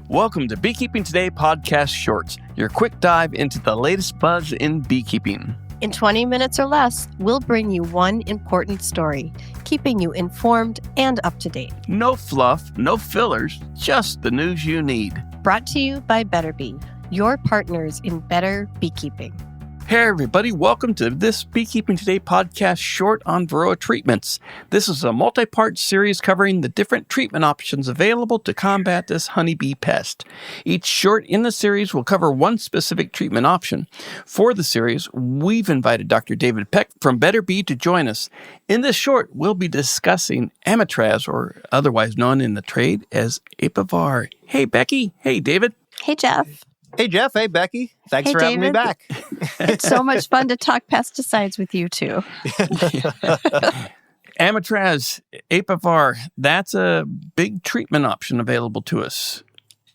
Welcome to Beekeeping Today Podcast Shorts, your quick dive into the latest buzz in beekeeping. In 20 minutes or less, we'll bring you one important story, keeping you informed and up to date. No fluff, no fillers, just the news you need. Brought to you by Betterbee, your partners in better beekeeping. Hey everybody, welcome to this Beekeeping Today podcast short on Varroa Treatments. This is a multi-part series covering the different treatment options available to combat this honeybee pest. Each short in the series will cover one specific treatment option. For the series, we've invited Dr. David Peck from Betterbee to join us. In this short, we'll be discussing Amitraz, or otherwise known in the trade as Apivar. Hey Becky, hey David. Hey Jeff. Hey, Jeff. Hey, Becky. Thanks for having me back. It's so much fun to talk pesticides with you two. Amitraz, Apivar, that's a big treatment option available to us.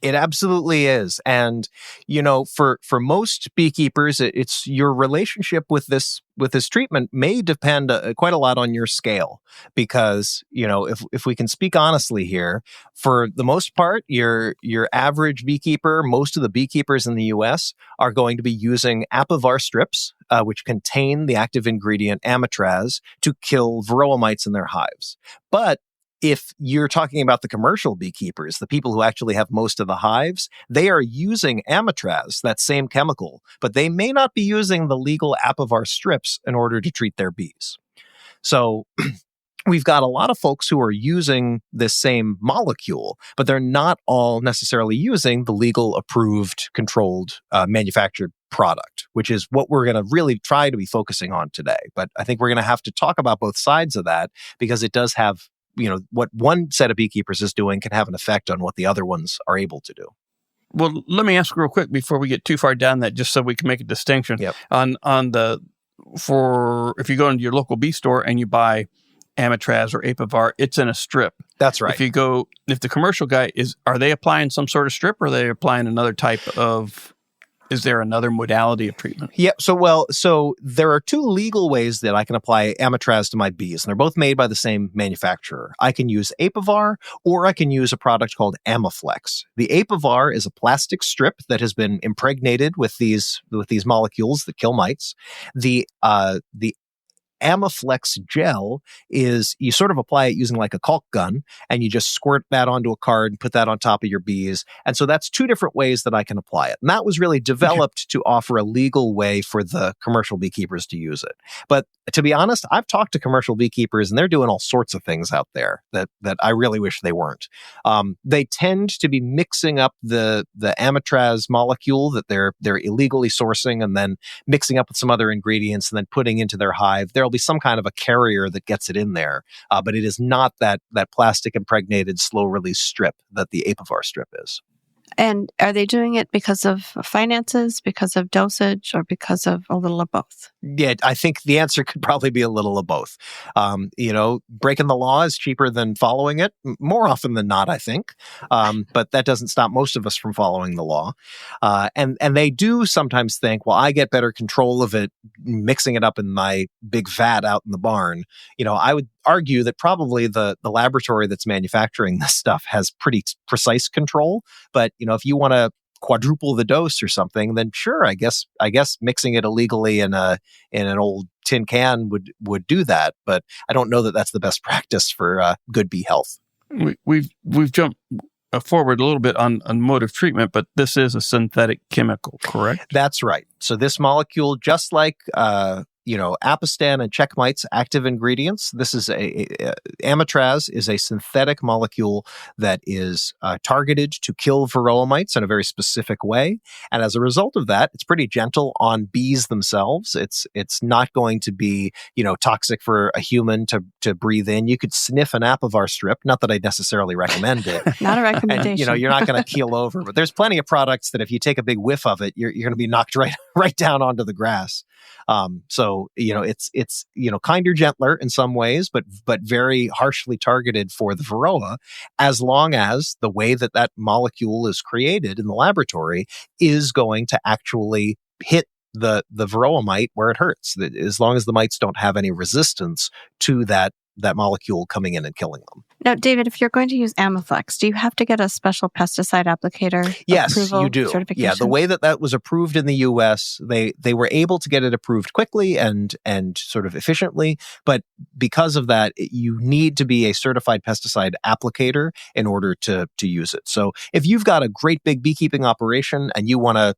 It absolutely is. And, you know, for most beekeepers, it's your relationship with this treatment may depend quite a lot on your scale. Because, you know, if we can speak honestly here, for the most part, your average beekeeper, most of the beekeepers in the U.S. are going to be using Apivar strips, which contain the active ingredient Amitraz, to kill Varroa mites in their hives. But if you're talking about the commercial beekeepers, the people who actually have most of the hives, they are using Amitraz, that same chemical, but they may not be using the legal Apivar strips in order to treat their bees. So we've got a lot of folks who are using this same molecule, but they're not all necessarily using the legal, approved, controlled, manufactured product, which is what we're going to really try to be focusing on today. But I think we're going to have to talk about both sides of that because it does have, you know, what one set of beekeepers is doing can have an effect on what the other ones are able to do. Well, let me ask real quick before we get too far down that, just so we can make a distinction. Yep. For if you go into your local bee store and you buy Amitraz or Apivar, it's in a strip. That's right. If the commercial guy are they applying some sort of strip, or are they applying another type of? Is there another modality of treatment? Yeah. So there are two legal ways that I can apply Amitraz to my bees, and they're both made by the same manufacturer. I can use Apivar, or I can use a product called Amiflex. The Apivar is a plastic strip that has been impregnated with these molecules that kill mites. The Amiflex gel is, you sort of apply it using like a caulk gun, and you just squirt that onto a card and put that on top of your bees. And so that's two different ways that I can apply it. And that was really developed to offer a legal way for the commercial beekeepers to use it. But to be honest, I've talked to commercial beekeepers and they're doing all sorts of things out there that I really wish they weren't. They tend to be mixing up the Amitraz molecule that they're illegally sourcing and then mixing up with some other ingredients and then putting into their hive. There'll be some kind of a carrier that gets it in there, but it is not that plastic impregnated slow release strip that the Apivar strip is. And are they doing it because of finances, because of dosage, or because of a little of both? Yeah, I think the answer could probably be a little of both. Breaking the law is cheaper than following it, more often than not, I think. But that doesn't stop most of us from following the law. And they do sometimes think, well, I get better control of it mixing it up in my big vat out in the barn. You know, I would argue that probably the laboratory that's manufacturing this stuff has pretty precise control. But, you know, if you want to quadruple the dose or something, then sure, I guess mixing it illegally in an old tin can would do that. But I don't know that that's the best practice for good bee health. We've jumped forward a little bit on mode of treatment, but this is a synthetic chemical, correct? That's right. So this molecule, just like Apistan and check mites active ingredients. This is Amitraz is a synthetic molecule that is targeted to kill Varroa mites in a very specific way. And as a result of that, it's pretty gentle on bees themselves. It's not going to be, toxic for a human to breathe in. You could sniff an Apivar strip. Not that I necessarly recommend it. Not a recommendation. And, you're not going to keel over. But there's plenty of products that if you take a big whiff of it, you're going to be knocked right down onto the grass. It's kinder, gentler in some ways, but very harshly targeted for the Varroa, as long as the way that molecule is created in the laboratory is going to actually hit the Varroa mite where it hurts, as long as the mites don't have any resistance to that molecule coming in and killing them. Now, David, if you're going to use Amitraz, do you have to get a special pesticide applicator Yes, approval you do. certification? Yeah, the way that was approved in the U.S., they were able to get it approved quickly and sort of efficiently, but because of that, you need to be a certified pesticide applicator in order to use it. So if you've got a great big beekeeping operation and you want to,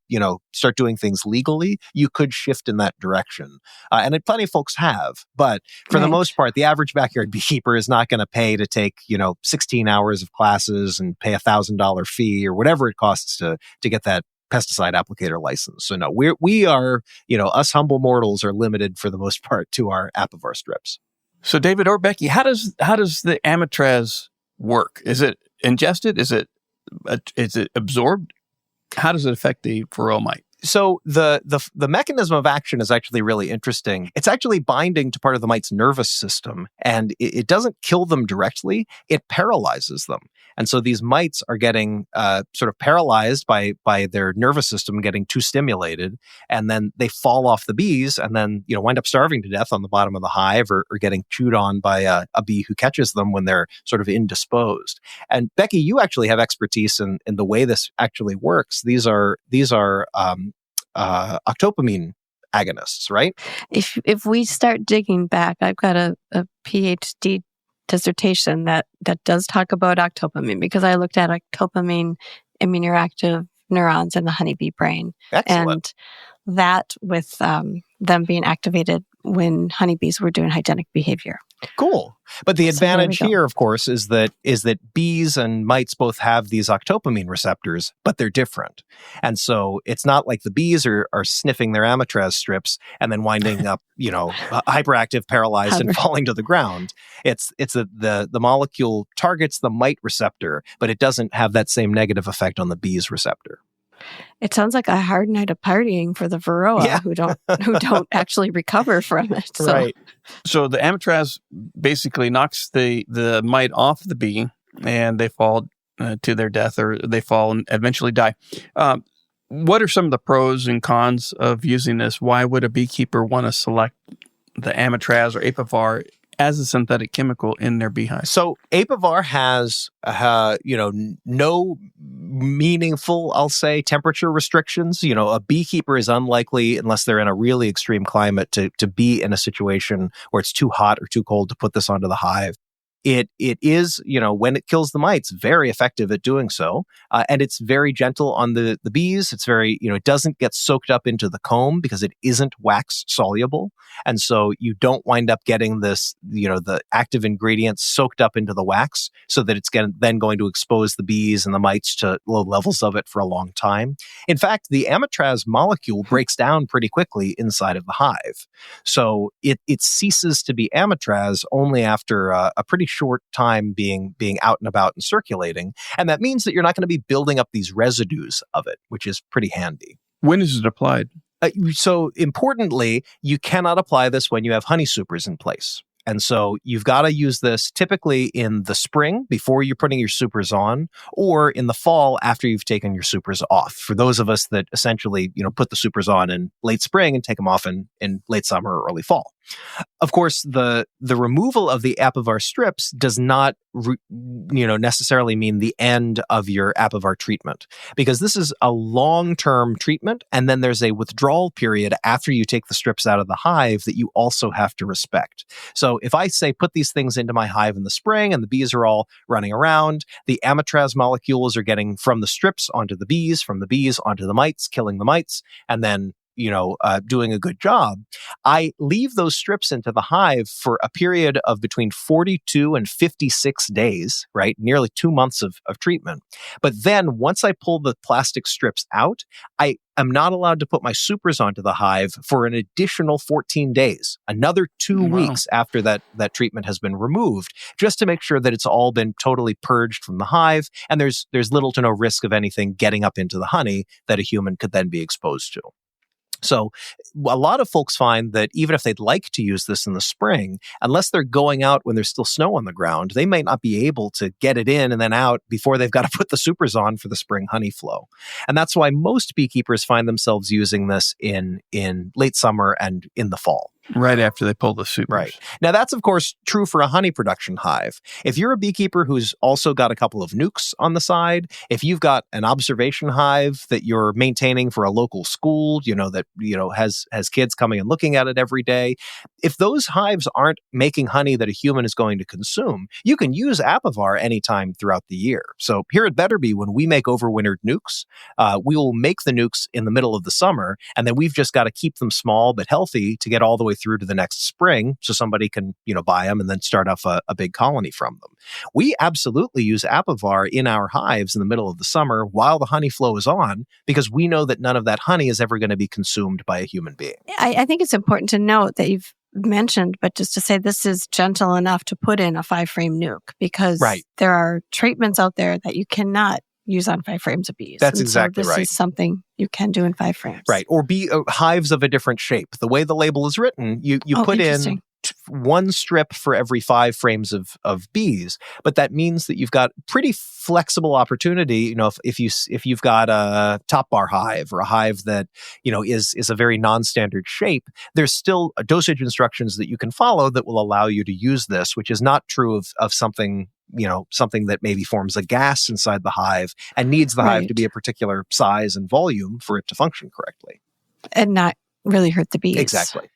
start doing things legally, you could shift in that direction. And plenty of folks have, but for the most part, the average backyard beekeeper is not going to pay to take 16 hours of classes and pay $1,000 fee or whatever it costs to get that pesticide applicator license. So no, we are, us humble mortals are limited for the most part to our Apivar strips. So David or Becky, how does the Amitraz work? Is it ingested? Is it absorbed? How does it affect the Varroa mite? So the mechanism of action is actually really interesting. It's actually binding to part of the mite's nervous system, and it doesn't kill them directly. It paralyzes them. And so these mites are getting sort of paralyzed by their nervous system getting too stimulated, and then they fall off the bees and then wind up starving to death on the bottom of the hive or getting chewed on by a bee who catches them when they're sort of indisposed. And Becky, you actually have expertise in the way this actually works. These are octopamine agonists, right? If we start digging back, I've got a PhD dissertation that does talk about octopamine, because I looked at octopamine immunoreactive neurons in the honeybee brain. Excellent. And that with them being activated when honeybees were doing hygienic behavior. Cool. But the advantage here, of course, is that bees and mites both have these octopamine receptors, but they're different. And so it's not like the bees are sniffing their Amitraz strips and then winding up, hyperactive, paralyzed, and falling to the ground. It's the molecule targets the mite receptor, but it doesn't have that same negative effect on the bee's receptor. It sounds like a hard night of partying for the Varroa who don't actually recover from it. So. Right. So the Amitraz basically knocks the mite off the bee, and they fall to their death, or they fall and eventually die. What are some of the pros and cons of using this? Why would a beekeeper want to select the Amitraz or Apivar as a synthetic chemical in their beehive? So Apivar has, no meaningful, I'll say, temperature restrictions. A beekeeper is unlikely, unless they're in a really extreme climate, to be in a situation where it's too hot or too cold to put this onto the hive. It is, when it kills the mites, very effective at doing so. And it's very gentle on the bees. It's very, it doesn't get soaked up into the comb because it isn't wax soluble. And so you don't wind up getting this, the active ingredients soaked up into the wax, so that it's then going to expose the bees and the mites to low levels of it for a long time. In fact, the Amitraz molecule breaks down pretty quickly inside of the hive. So it ceases to be Amitraz only after a pretty short time being out and about and circulating. And that means that you're not going to be building up these residues of it, which is pretty handy. When is it applied? So importantly, you cannot apply this when you have honey supers in place. And so you've got to use this typically in the spring before you're putting your supers on, or in the fall after you've taken your supers off. For those of us that essentially, put the supers on in late spring and take them off in late summer or early fall. Of course, the removal of the Apivar strips does not, necessarily mean the end of your Apivar treatment, because this is a long-term treatment, and then there's a withdrawal period after you take the strips out of the hive that you also have to respect. So if I say put these things into my hive in the spring and the bees are all running around, the Amitraz molecules are getting from the strips onto the bees, from the bees onto the mites, killing the mites, and then doing a good job, I leave those strips into the hive for a period of between 42 and 56 days, right? Nearly 2 months of treatment. But then once I pull the plastic strips out, I am not allowed to put my supers onto the hive for an additional 14 days, another 2 weeks after that treatment has been removed, just to make sure that it's all been totally purged from the hive, and there's little to no risk of anything getting up into the honey that a human could then be exposed to. So a lot of folks find that even if they'd like to use this in the spring, unless they're going out when there's still snow on the ground, they might not be able to get it in and then out before they've got to put the supers on for the spring honey flow. And that's why most beekeepers find themselves using this in late summer and in the fall. Right after they pull the supers. Right. Now, that's, of course, true for a honey production hive. If you're a beekeeper who's also got a couple of nukes on the side, if you've got an observation hive that you're maintaining for a local school, has kids coming and looking at it every day, if those hives aren't making honey that a human is going to consume, you can use Apivar anytime throughout the year. So here at Betterbee, when we make overwintered nukes, we will make the nukes in the middle of the summer, and then we've just got to keep them small but healthy to get all the way through to the next spring, so somebody can, buy them and then start off a big colony from them. We absolutely use Apivar in our hives in the middle of the summer while the honey flow is on, because we know that none of that honey is ever going to be consumed by a human being. I think it's important to note that you've mentioned, but just to say this is gentle enough to put in a 5-frame nuke, because there are treatments out there that you cannot use on 5 frames of bees. That's exactly this right. This is something you can do in 5 frames. Right. Or hives of a different shape. The way the label is written, you put in one strip for every 5 frames of bees, but that means that you've got pretty flexible opportunity. If you've got a top bar hive or a hive that is a very non-standard shape, there's still dosage instructions that you can follow that will allow you to use this, which is not true of something that maybe forms a gas inside the hive and needs the hive to be a particular size and volume for it to function correctly. And not really hurt the bees. Exactly.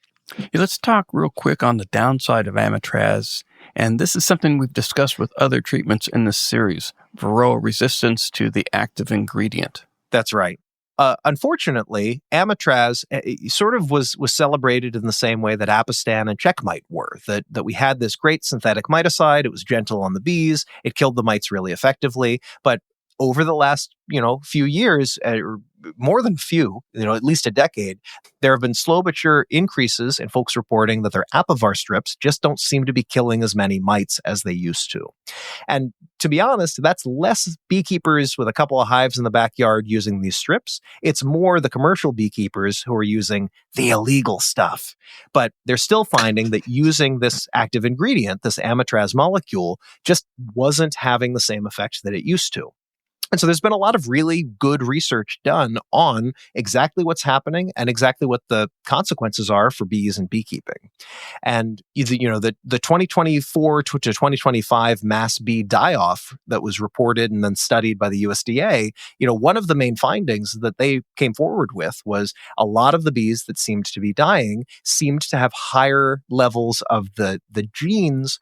Let's talk real quick on the downside of Amitraz. And this is something we've discussed with other treatments in this series, Varroa resistance to the active ingredient. That's right. Unfortunately, Amitraz sort of was celebrated in the same way that Apistan and Checkmite were, that we had this great synthetic miticide. It was gentle on the bees. It killed the mites really effectively. But over the last, few years, or more than few, at least a decade, there have been slow but sure increases in folks reporting that their Apivar strips just don't seem to be killing as many mites as they used to. And to be honest, that's less beekeepers with a couple of hives in the backyard using these strips. It's more the commercial beekeepers who are using the illegal stuff. But they're still finding that using this active ingredient, this Amitraz molecule, just wasn't having the same effect that it used to. And so there's been a lot of really good research done on exactly what's happening and exactly what the consequences are for bees and beekeeping. And the 2024 to 2025 mass bee die-off that was reported and then studied by the USDA, one of the main findings that they came forward with was a lot of the bees that seemed to be dying seemed to have higher levels of the genes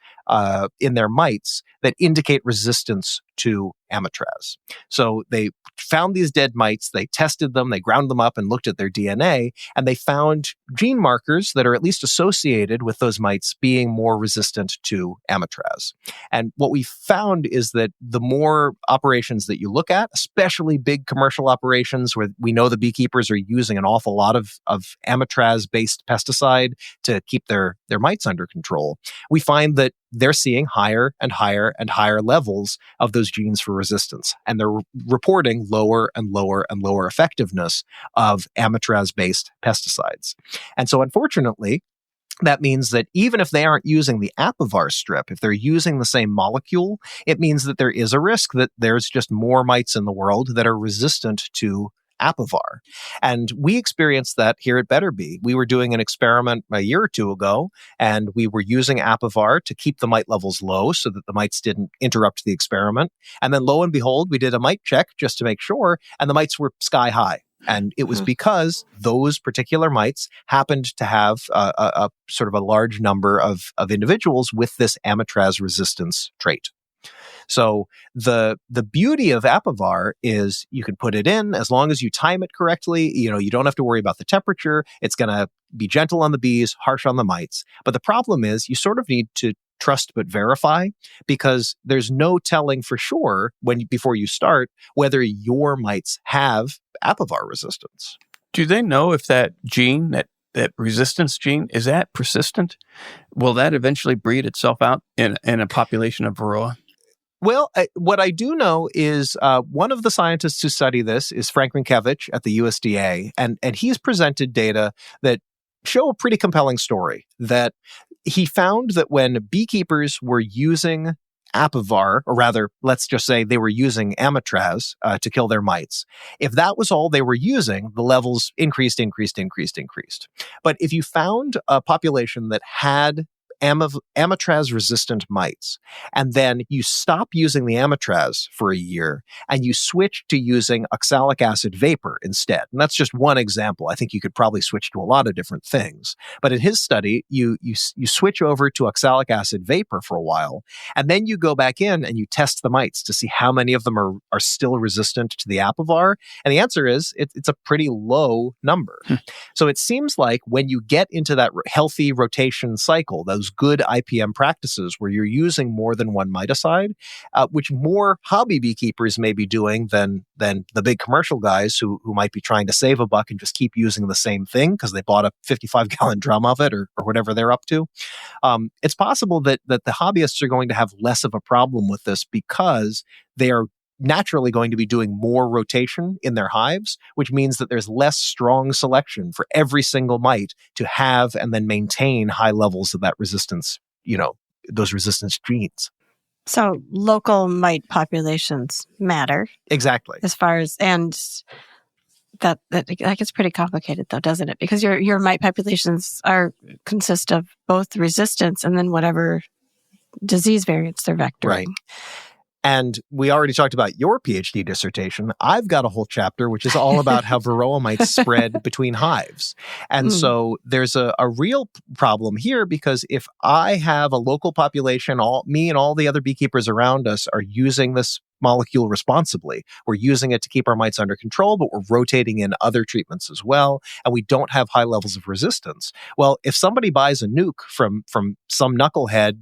in their mites that indicate resistance to Amitraz. So they found these dead mites, they tested them, they ground them up and looked at their DNA, and they found gene markers that are at least associated with those mites being more resistant to Amitraz. And what we found is that the more operations that you look at, especially big commercial operations where we know the beekeepers are using an awful lot of Amitraz-based pesticide to keep their mites under control, we find that they're seeing higher and higher and higher levels of those genes for resistance. And they're reporting lower and lower and lower effectiveness of Amitraz-based pesticides. And so unfortunately, that means that even if they aren't using the Apivar strip, if they're using the same molecule, it means that there is a risk that there's just more mites in the world that are resistant to Apivar. And we experienced that here at Betterbee. We were doing an experiment a year or two ago, and we were using Apivar to keep the mite levels low so that the mites didn't interrupt the experiment. And then lo and behold, we did a mite check just to make sure, and the mites were sky high. And it was because those particular mites happened to have a sort of a large number of individuals with this Amitraz resistance trait. So the beauty of Apivar is you can put it in as long as you time it correctly. You don't have to worry about the temperature. It's going to be gentle on the bees, harsh on the mites. But the problem is you sort of need to trust but verify, because there's no telling for sure before you start whether your mites have Apivar resistance. Do they know if that gene, that resistance gene, is that persistent? Will that eventually breed itself out in a population of Varroa? Well, what I do know is one of the scientists who study this is Frank Minkiewicz at the USDA, and he's presented data that show a pretty compelling story, that he found that when beekeepers were using Apivar, or rather, let's just say they were using Amitraz to kill their mites. If that was all they were using, the levels increased. But if you found a population that had Amitraz-resistant mites, and then you stop using the Amitraz for a year, and you switch to using oxalic acid vapor instead. And that's just one example. I think you could probably switch to a lot of different things. But in his study, you switch over to oxalic acid vapor for a while, and then you go back in and you test the mites to see how many of them are still resistant to the Apivar. And the answer is it's a pretty low number. So it seems like when you get into that healthy rotation cycle, those good IPM practices where you're using more than one miticide, which more hobby beekeepers may be doing than the big commercial guys who might be trying to save a buck and just keep using the same thing because they bought a 55-gallon drum of it or whatever they're up to. It's possible that the hobbyists are going to have less of a problem with this because they are naturally going to be doing more rotation in their hives, which means that there's less strong selection for every single mite to have and then maintain high levels of that resistance, those resistance genes. So local mite populations matter. Exactly. As far as, and that gets pretty complicated though, doesn't it? Because your mite populations consist of both resistance and then whatever disease variants they're vectoring. Right. And we already talked about your PhD dissertation. I've got a whole chapter which is all about how Varroa mites spread between hives. And so there's a real problem here because if I have a local population, me and all the other beekeepers around us are using this molecule responsibly. We're using it to keep our mites under control, but we're rotating in other treatments as well, and we don't have high levels of resistance. Well, if somebody buys a nuke from some knucklehead,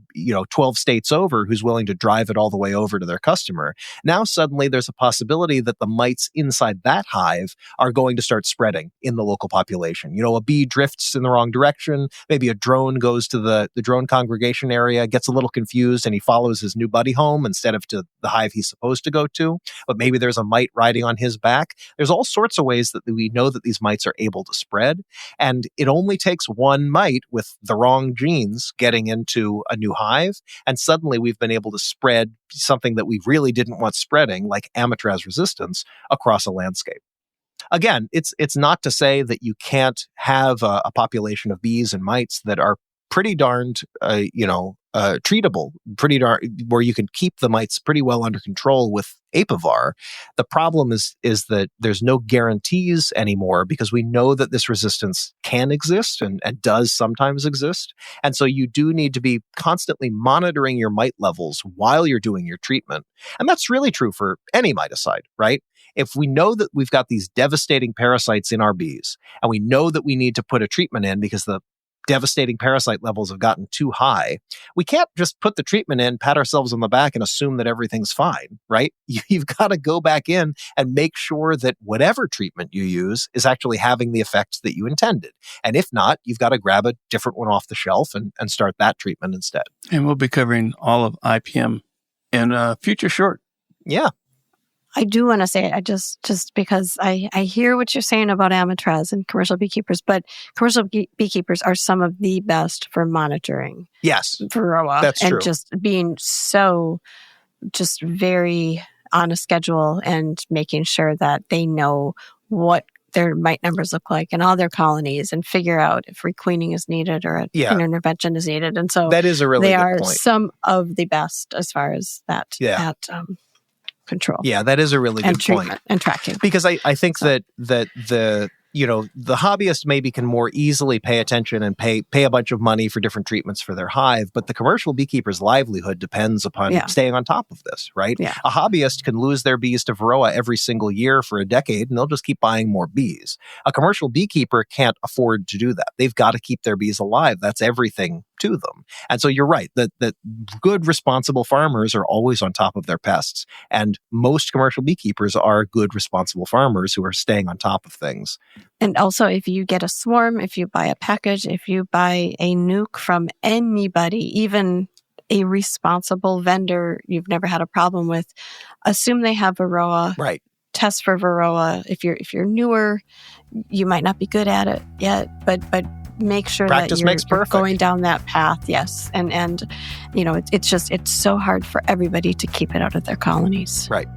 12 states over, who's willing to drive it all the way over to their customer, now suddenly there's a possibility that the mites inside that hive are going to start spreading in the local population. A bee drifts in the wrong direction, maybe a drone goes to the drone congregation area, gets a little confused, and he follows his new buddy home instead of to the hive he's supposed to go to, but maybe there's a mite riding on his back. There's all sorts of ways that we know that these mites are able to spread, and it only takes one mite with the wrong genes getting into a new hive, and suddenly we've been able to spread something that we really didn't want spreading, like Amitraz resistance, across a landscape. Again, it's not to say that you can't have a population of bees and mites that are pretty darned, treatable, where you can keep the mites pretty well under control with Apivar. The problem is that there's no guarantees anymore because we know that this resistance can exist and does sometimes exist. And so you do need to be constantly monitoring your mite levels while you're doing your treatment. And that's really true for any miticide, right? If we know that we've got these devastating parasites in our bees, and we know that we need to put a treatment in because the devastating parasite levels have gotten too high, we can't just put the treatment in, pat ourselves on the back, and assume that everything's fine, right? You've got to go back in and make sure that whatever treatment you use is actually having the effects that you intended. And if not, you've got to grab a different one off the shelf and start that treatment instead. And we'll be covering all of IPM in a future short. Yeah. I do want to say, I just because I hear what you're saying about Amitraz and commercial beekeepers, but commercial beekeepers are some of the best for monitoring. Yes, Varroa. That's and true. Just being so just very on a schedule and making sure that they know what their mite numbers look like in all their colonies and figure out if requeening is needed or an intervention is needed. And so that is a really they good are point. Some of the best as far as that control. Yeah, that is a really good point. And tracking. Because I think that the hobbyist maybe can more easily pay attention and pay a bunch of money for different treatments for their hive, but the commercial beekeeper's livelihood depends upon staying on top of this, right? Yeah. A hobbyist can lose their bees to Varroa every single year for a decade, and they'll just keep buying more bees. A commercial beekeeper can't afford to do that. They've got to keep their bees alive. That's everything to them. And so you're right, that good, responsible farmers are always on top of their pests. And most commercial beekeepers are good, responsible farmers who are staying on top of things. And also, if you get a swarm, if you buy a package, if you buy a nuke from anybody, even a responsible vendor you've never had a problem with, assume they have Varroa. Right. Test for Varroa. If you're newer, you might not be good at it yet, but make sure Practice that you're makes perfect. going down that path. Yes. And it's so hard for everybody to keep it out of their colonies. Right.